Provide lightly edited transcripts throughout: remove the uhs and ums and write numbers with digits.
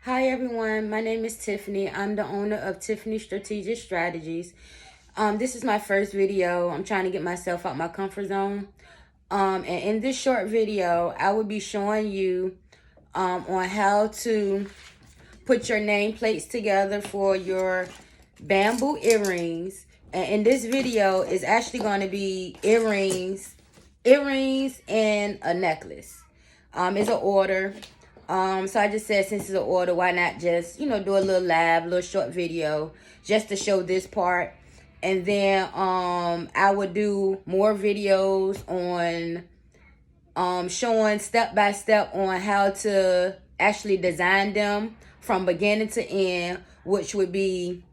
Hi everyone, my name is Tiffany. I'm the owner of Tiffany Strategic Strategies. This is my first video. I'm trying to get myself out my comfort zone. And in this short video, I will be showing you on how to put your nameplates together for your bamboo earrings. And in this video is actually going to be earrings and a necklace. It's an order. So I just said, since it's an order, why not just, do a little little short video just to show this part. And then I would do more videos on showing step by step on how to actually design them from beginning to end, which would be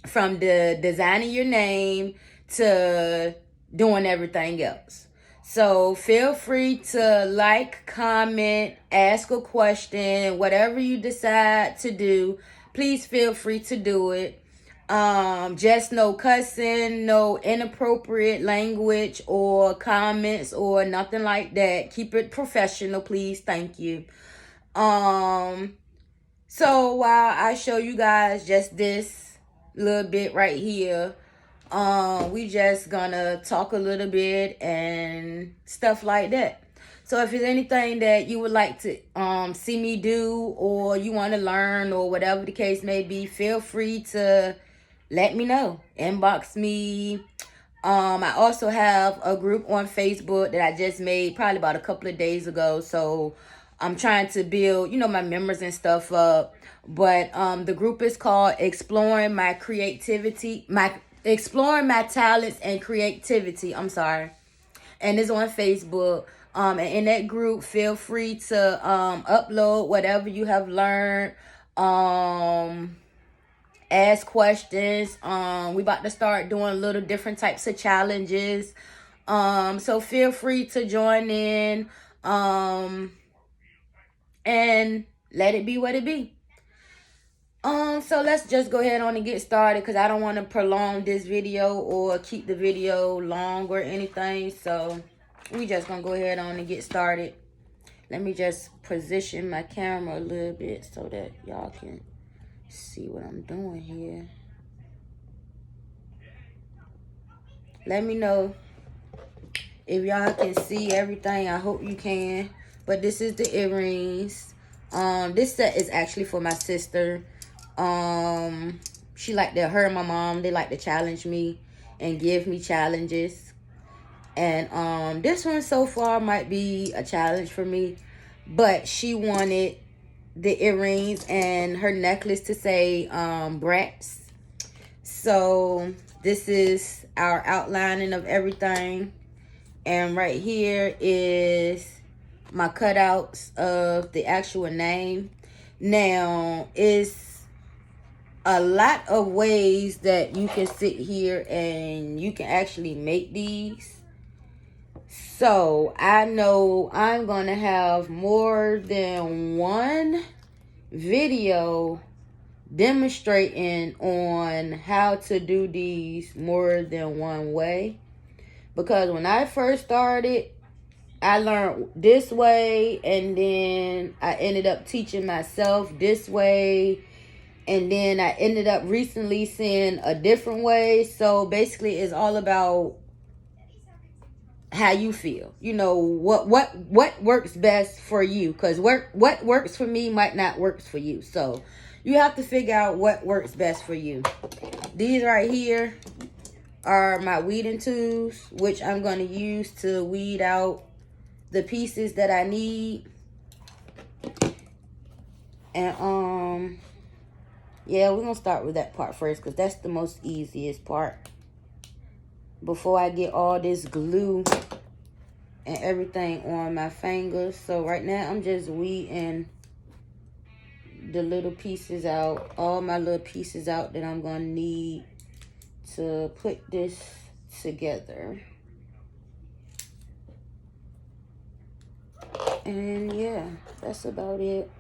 from the designing your name to doing everything else. So feel free to like, comment, ask a question, whatever you decide to do, please feel free to do it. Just no cussing, no inappropriate language or comments or nothing like that. Keep it professional, please. Thank you. So while I show you guys just this little bit right here, we just gonna talk a little bit and stuff like that. So if there's anything that you would like to see me do, or you want to learn, or whatever the case may be, feel free to let me know. Inbox me. I also have a group on Facebook that I just made probably about a couple of days ago. So I'm trying to build, my members and stuff up. But the group is called Exploring My Talents and Creativity. I'm sorry. And it's on Facebook. And in that group, feel free to upload whatever you have learned. Ask questions. We about to start doing little different types of challenges. So feel free to join in. And let it be what it be. So let's just go ahead on and get started, because I don't want to prolong this video or keep the video long or anything. So we just gonna go ahead on and get started. Let me just position my camera a little bit so that y'all can see what I'm doing here. Let me know if y'all can see everything. I hope you can. But this is the earrings. This set is actually for my sister. She like to, her and my mom, they like to challenge me and give me challenges. And this one so far might be a challenge for me, but she wanted the earrings and her necklace to say brats. So this is our outlining of everything. And right here is my cutouts of the actual name. Now, it's a lot of ways that you can sit here and you can actually make these. So I know I'm going to have more than one video demonstrating on how to do these more than one way. Because when I first started, I learned this way, and then I ended up teaching myself this way, and then I ended up recently seeing a different way. So basically it's all about how you feel. What works best for you, because what works for me might not work for you. So you have to figure out what works best for you. These right here are my weeding tools, which I'm going to use to weed out the pieces that I need. And yeah, we're gonna start with that part first, because that's the most easiest part, before I get all this glue and everything on my fingers. So right now I'm just weeding the little pieces out, all my little pieces out that I'm gonna need to put this together. And yeah, that's about it.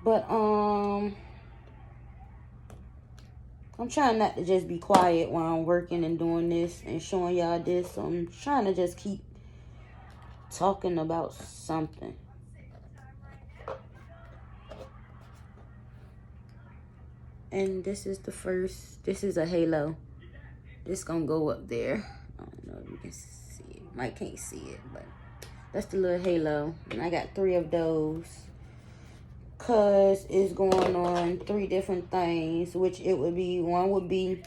But I'm trying not to just be quiet while I'm working and doing this and showing y'all this. So I'm trying to just keep talking about something. And this is the first. This is a halo. This gonna go up there. I don't know if you can see it. Mike can't see it, but that's the little halo. And I got 3 of those. Cause it's going on 3 different things, which it would be, one would be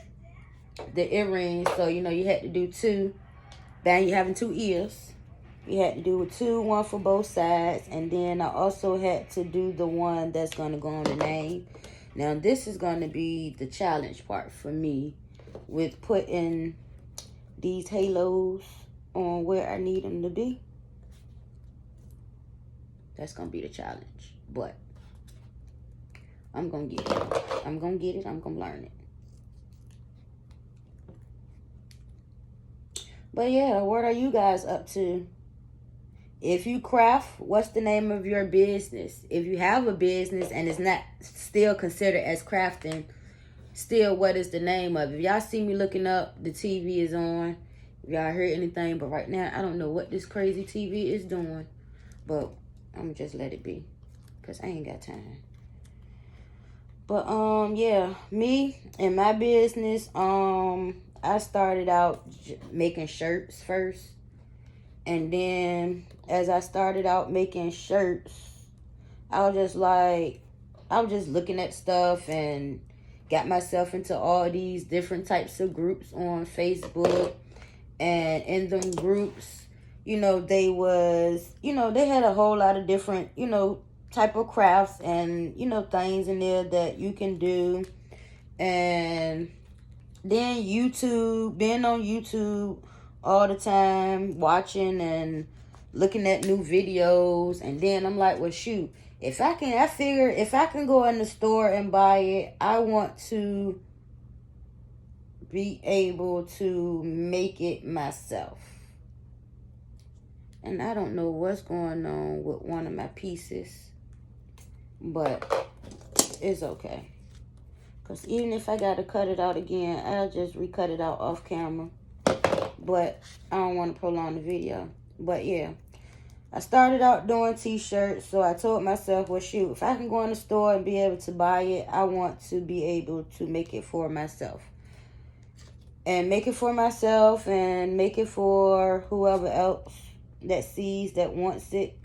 the earrings. So, you know, you had to do 2. Bang, you're having 2 ears. You had to do 2, 1 for both sides. And then I also had to do the one that's going to go on the name. Now, this is going to be the challenge part for me with putting these halos on where I need them to be. That's going to be the challenge. But I'm going to get it. I'm going to get it. I'm going to learn it. But yeah, what are you guys up to? If you craft, what's the name of your business? If you have a business and it's not still considered as crafting, still, what is the name of it? If y'all see me looking up, the TV is on. If y'all heard anything, but right now, I don't know what this crazy TV is doing. But I'm going to just let it be, because I ain't got time. But, yeah, me and my business, I started out making shirts first. And then as I started out making shirts, I was just looking at stuff and got myself into all these different types of groups on Facebook. And in them groups, you know, they had a whole lot of different, you know, type of crafts and, you know, things in there that you can do. And then YouTube, being on YouTube all the time, watching and looking at new videos. And then I'm like, well, shoot, I figure if I can go in the store and buy it, I want to be able to make it myself. And I don't know what's going on with one of my pieces, but it's okay. Because even if I got to cut it out again, I'll just recut it out off camera. But I don't want to prolong the video. But yeah, I started out doing t-shirts. So I told myself, well, shoot, if I can go in the store and be able to buy it, I want to be able to make it for myself. And make it for myself and make it for whoever else that sees, that wants it.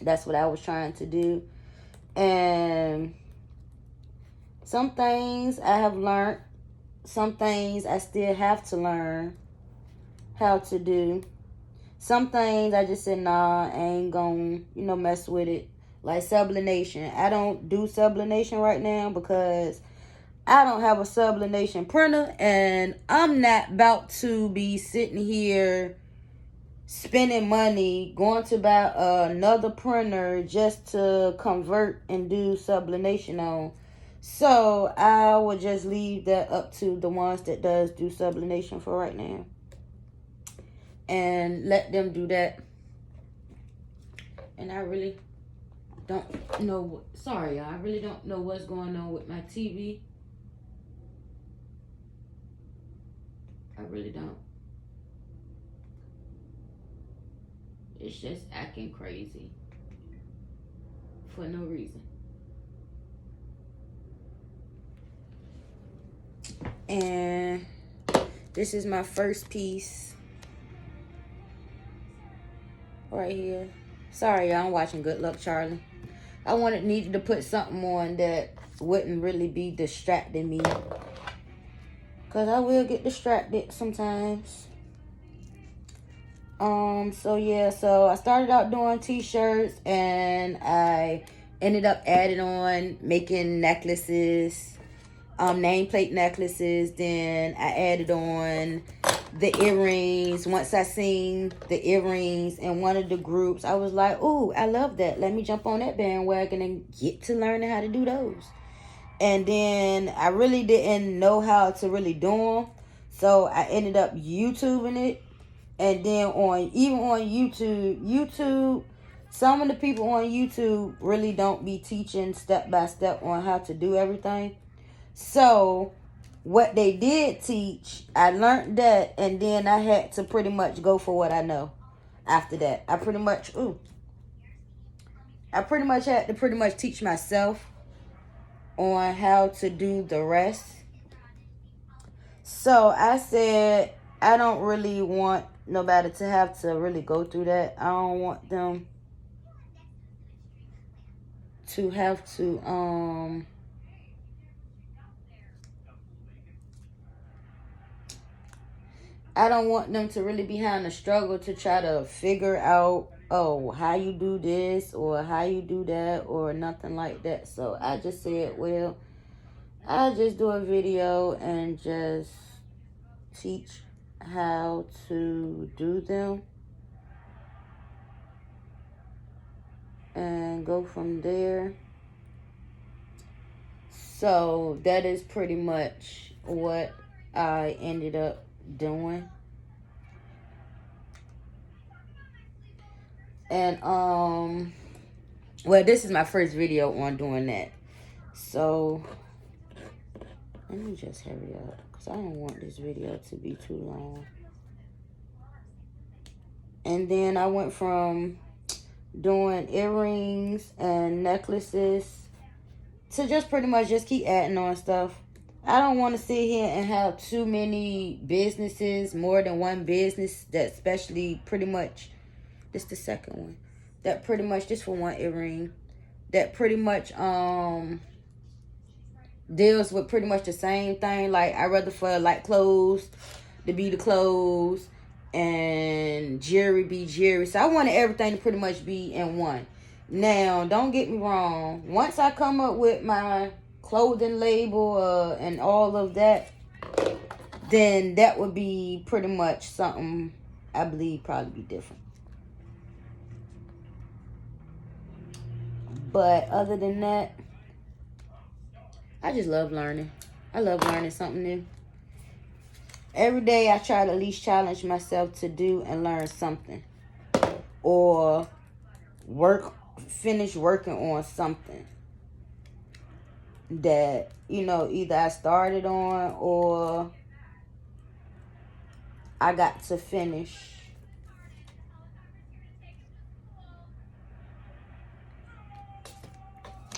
That's what I was trying to do. And some things I have learned. Some things I still have to learn how to do. Some things I just said, nah, I ain't gonna, you know, mess with it. Like sublimation. I don't do sublimation right now because I don't have a sublimation printer. And I'm not about to be sitting here spending money going to buy another printer just to convert and do sublimation on. So I will just leave that up to the ones that does do sublimation for right now. And let them do that. And I really don't know. Sorry, y'all. I really don't know what's going on with my TV. I really don't. It's just acting crazy. For no reason. And this is my first piece right here. Sorry, y'all, I'm watching Good Luck Charlie. I needed to put something on that wouldn't really be distracting me, because I will get distracted sometimes. So yeah, so I started out doing t-shirts and I ended up adding on making necklaces, nameplate necklaces. Then I added on the earrings. Once I seen the earrings in one of the groups, I was like, ooh, I love that. Let me jump on that bandwagon and get to learning how to do those. And then I really didn't know how to really do them. So I ended up YouTubing it. And then even on YouTube, some of the people on YouTube really don't be teaching step by step on how to do everything. So what they did teach, I learned that, and then I had to pretty much go for what I know after that. I pretty much had to teach myself on how to do the rest. So I said, I don't really want nobody to have to really go through that. I don't want them to have to, I don't want them to really be having a struggle to try to figure out, oh, how you do this or how you do that or nothing like that. So I just said, well, I'll just do a video and just teach how to do them and go from there. So that is pretty much what I ended up doing. And well, this is my first video on doing that. So let me just hurry up because I don't want this video to be too long. And then I went from doing earrings and necklaces to just pretty much just keep adding on stuff. I don't want to sit here and have too many businesses, more than one business, that especially pretty much, this the second one, that pretty much, this for one earring, that pretty much deals with pretty much the same thing. Like, I rather for like clothes to be the clothes and jewelry be jewelry. So I wanted everything to pretty much be in one. Now, don't get me wrong. Once I come up with my clothing label and all of that, then that would be pretty much something I believe probably be different. But other than that, I just love learning. I love learning something new. Every day I try to at least challenge myself to do and learn something. Or finish working on something that, you know, either I started on or I got to finish.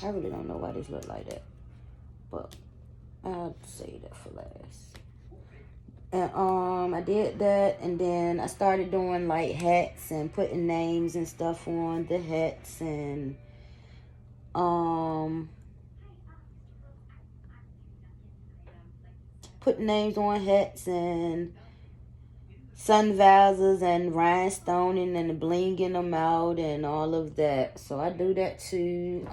I really don't know why this look like that, but I'll say that for last. And I did that, and then I started doing like hats and putting names and stuff on the hats, and putting names on hats and sun visors and rhinestoning and blinging them out and all of that. So I do that too.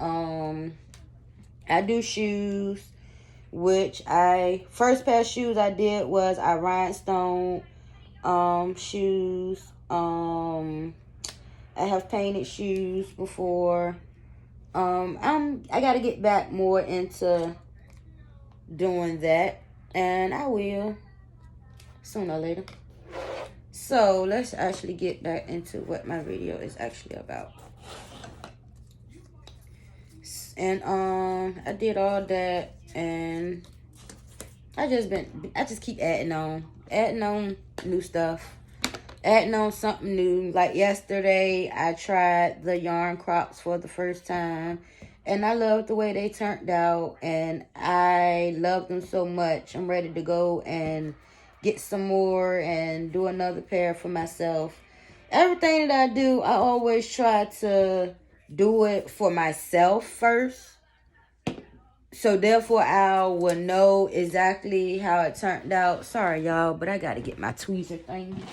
I do shoes, which first pair of shoes I did was I rhinestone shoes. I have painted shoes before. I gotta get back more into doing that, and I will sooner or later. So let's actually get back into what my video is actually about. And I did all that, and I just keep adding on new stuff, adding on something new. Like yesterday, I tried the yarn crops for the first time, and I loved the way they turned out, and I love them so much. I'm ready to go and get some more and do another pair for myself. Everything that I do, I always try to do it for myself first. So therefore, I will know exactly how it turned out. Sorry, y'all, but I got to get my tweezer thing.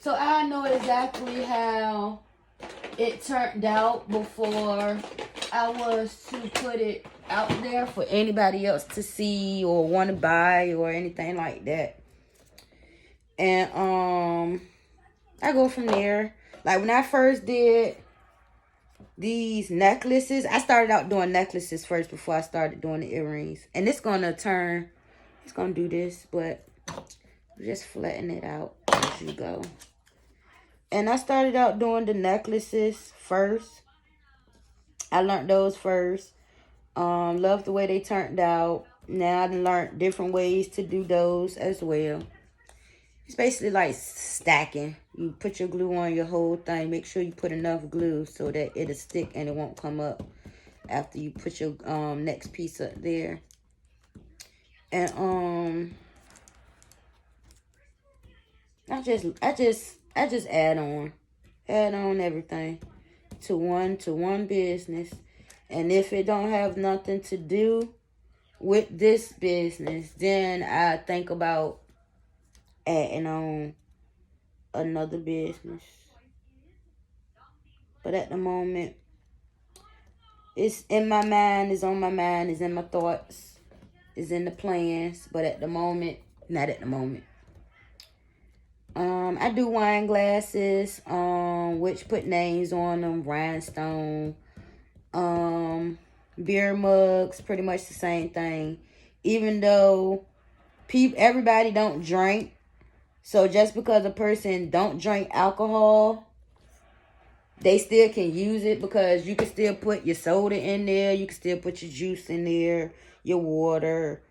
So I know exactly how it turned out before I was to put it out there for anybody else to see or want to buy or anything like that. And I go from there. Like when I first did these necklaces, I started out doing necklaces first before I started doing the earrings. And it's gonna do this, but just flatten it out as you go. And I started out doing the necklaces first. I learned those first. Loved the way they turned out. Now I learned different ways to do those as well. It's basically like stacking. You put your glue on your whole thing. Make sure you put enough glue so that it'll stick and it won't come up. after you put your next piece up there. And I just add on everything to one business. And if it don't have nothing to do with this business, then I think about adding on another business. But at the moment, it's in my mind, it's on my mind, it's in my thoughts, it's in the plans. But at the moment, not at the moment. I do wine glasses, which put names on them, rhinestone. Beer mugs, pretty much the same thing. Even though everybody don't drink, so just because a person don't drink alcohol, they still can use it, because you can still put your soda in there, you can still put your juice in there, your water,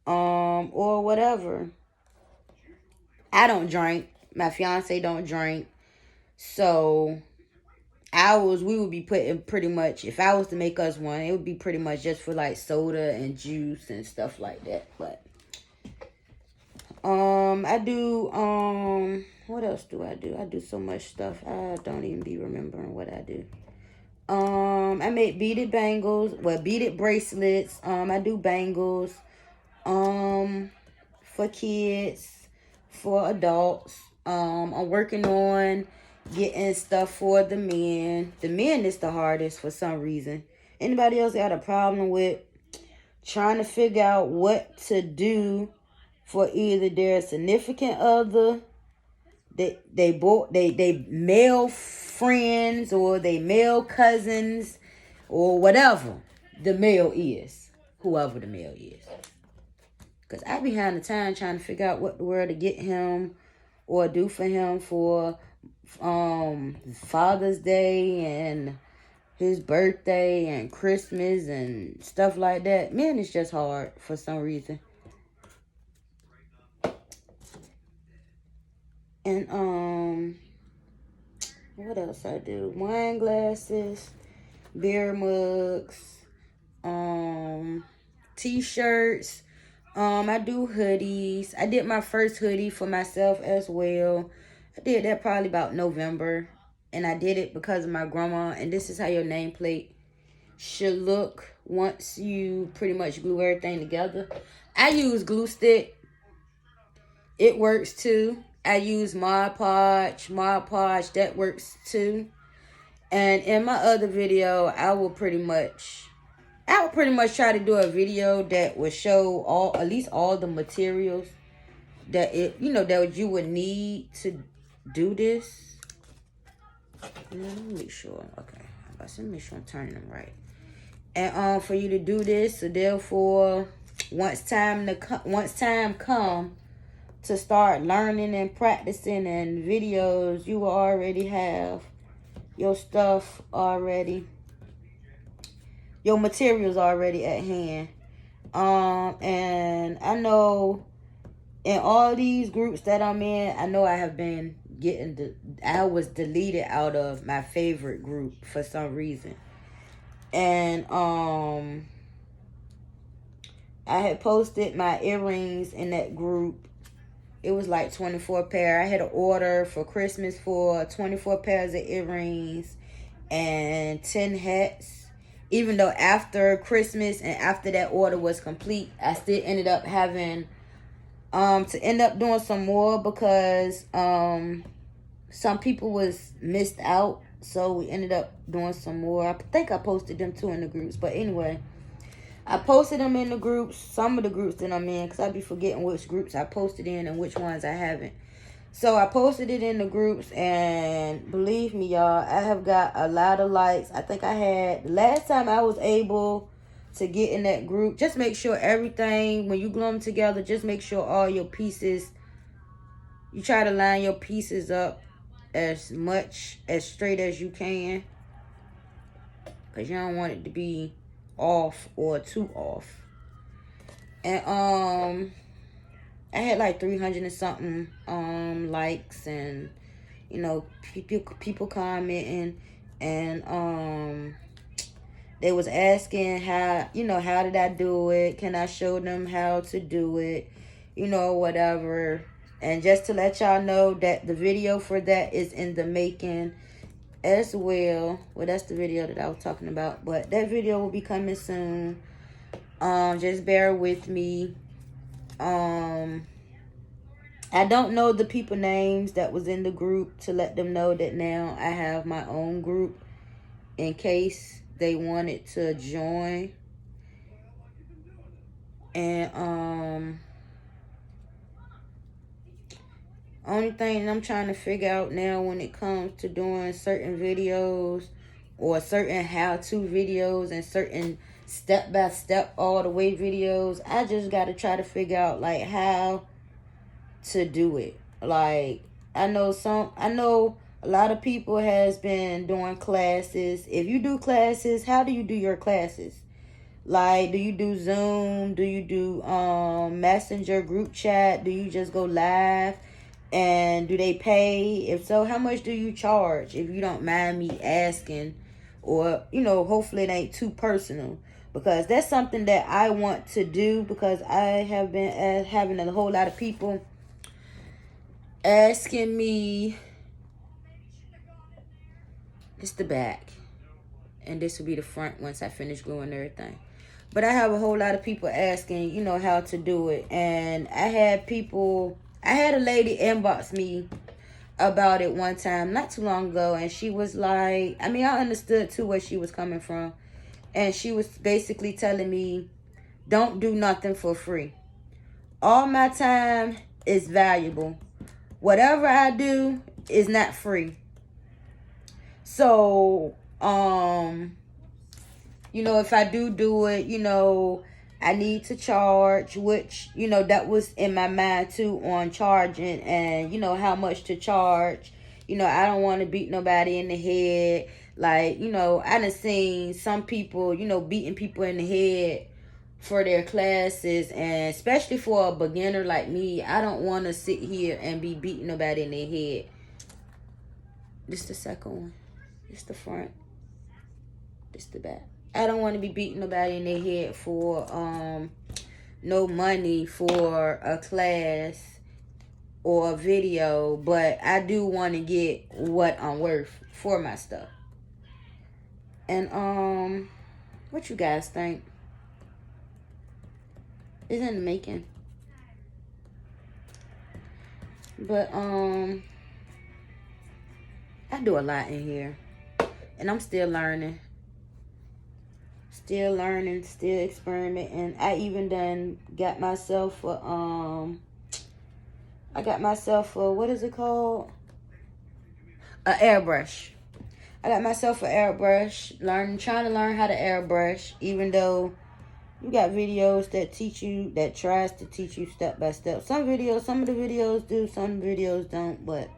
or whatever. I don't drink. My fiance don't drink. So we would be putting pretty much, if I was to make us one, it would be pretty much just for like soda and juice and stuff like that. But I do what else do? I do so much stuff. I don't even be remembering what I do. I make beaded bangles, beaded bracelets. I do bangles for kids, for adults. I'm working on getting stuff for the men. The men is the hardest for some reason. Anybody else got a problem with trying to figure out what to do for either their significant other, they male friends, or they male cousins, or whatever the male is, whoever the male is? Because I be having the time trying to figure out what the word to get him or do for him for Father's Day and his birthday and Christmas and stuff like that. Man, it's just hard for some reason. And what else I do? Wine glasses, beer mugs, t-shirts. I do hoodies. I did my first hoodie for myself as well. I did that probably about November. And I did it because of my grandma. And this is how your nameplate should look once you pretty much glue everything together. I use glue stick. It works too. I use Mod Podge. Mod Podge, that works too. And in my other video, I will pretty much try to do a video that will show at least all the materials that that you would need to do this. Let me make sure. Okay, let me make sure I'm turning them right. And for you to do this, so therefore, once time come to start learning and practicing and videos, you will already have your stuff already, your materials already at hand. And I know in all these groups that I'm in, I know I have been I was deleted out of my favorite group for some reason. And I had posted my earrings in that group. It was like 24 pair. I had an order for Christmas for 24 pairs of earrings and 10 hats. Even though after Christmas and after that order was complete, I still ended up having to end up doing some more, because some people was missed out. So we ended up doing some more. I think I posted them too in the groups. But anyway, I posted them in the groups, some of the groups that I'm in, because I be forgetting which groups I posted in and which ones I haven't. So I posted it in the groups, and believe me, y'all, I have got a lot of likes. I think I had, the last time I was able to get in that group, just make sure everything, when you glue them together, just make sure all your pieces, you try to line your pieces up as straight as you can, because you don't want it to be off or too off. And I had like 300 and something likes, and people commenting, and They was asking how, how did I do it? Can I show them how to do it? Whatever. And just to let y'all know that the video for that is in the making as well. Well, that's the video that I was talking about. But that video will be coming soon. Just bear with me. I don't know the people names that was in the group to let them know that now I have my own group in case they wanted to join. And only thing I'm trying to figure out now when it comes to doing certain videos or certain how-to videos and certain step-by-step all the way videos, I just got to try to figure out like how to do it. Like I know a lot of people has been doing classes. If you do classes, how do you do your classes? Like, do you do Zoom? Do you do Messenger group chat? Do you just go live? And do they pay? If so, how much do you charge? If you don't mind me asking, or hopefully it ain't too personal, because that's something that I want to do, because I have been having a whole lot of people asking me. It's the back, and this will be the front once I finish gluing everything. But I have a whole lot of people asking, how to do it. And I had a lady inbox me about it one time, not too long ago. And she was like, I understood too where she was coming from. And she was basically telling me, don't do nothing for free. All my time is valuable. Whatever I do is not free. So, if I do it, I need to charge, which, that was in my mind too on charging and, how much to charge. I don't want to beat nobody in the head. Like, I done seen some people, beating people in the head for their classes. And especially for a beginner like me, I don't want to sit here and be beating nobody in their head. This the second one. This the front. This the back. I don't want to be beating nobody in their head for no money for a class or a video, but I do want to get what I'm worth for my stuff. And what you guys think? It's in the making. But I do a lot in here, and I'm still learning. Still learning, still experimenting. I even got myself a, what is it called? A airbrush. I got myself an airbrush. Trying to learn how to airbrush, even though you got videos that tries to teach you step by step. Some of the videos do, some videos don't, but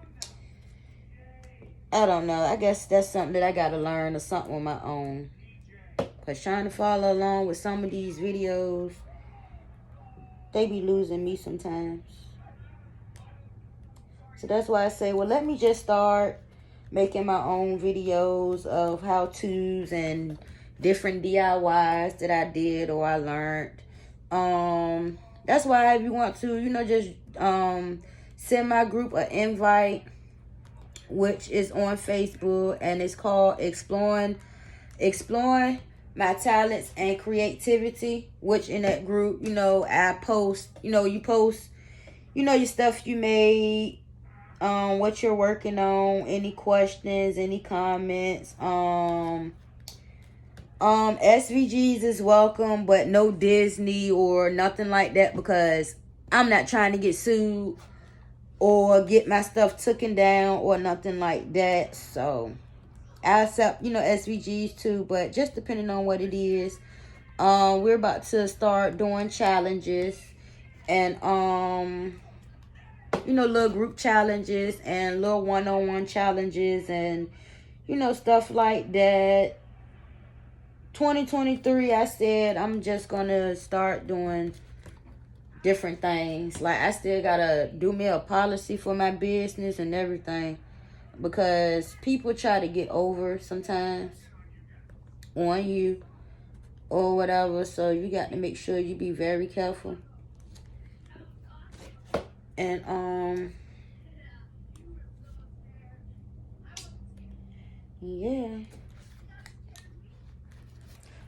I don't know. I guess that's something that I gotta learn, or something on my own. Because trying to follow along with some of these videos, they be losing me sometimes. So that's why I say, well, let me just start making my own videos of how-tos and different DIYs that I did or I learned. That's why if you want to, just send my group an invite, which is on Facebook, and it's called Exploring My Talents and Creativity, which in that group, I post, you post, your stuff you made, what you're working on, any questions, any comments, SVGs is welcome, but no Disney or nothing like that, because I'm not trying to get sued or get my stuff taken down or nothing like that. So I accept, SVGs too, but just depending on what it is. We're about to start doing challenges and, little group challenges and little one-on-one challenges and, stuff like that. 2023, I said I'm just going to start doing different things. Like, I still got to do me a policy for my business and everything, because people try to get over sometimes on you or whatever. So you got to make sure you be very careful. And yeah.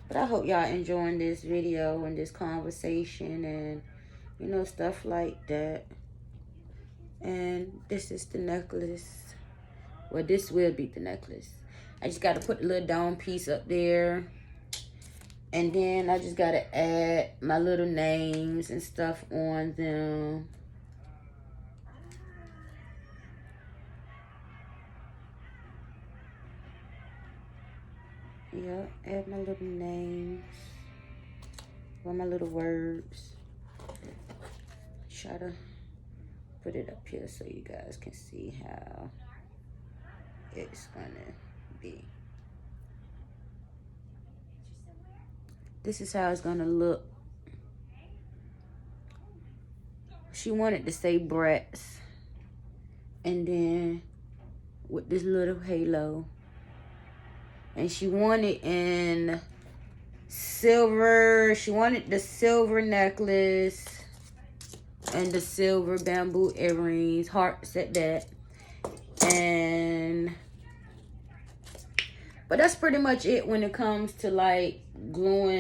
But I hope y'all enjoying this video and this conversation and, you know, stuff like that. And this is the necklace. Well, this will be the necklace. I just got to put the little dome piece up there. And then I just got to add my little names and stuff on them. Yeah, add my little names. Or my little words. Try to put it up here so you guys can see how it's gonna be. This is how it's gonna look. She wanted to say Bratz, and then with this little halo, and she wanted in silver. She wanted the silver necklace and the silver bamboo earrings, hearts at that. But that's pretty much it when it comes to like gluing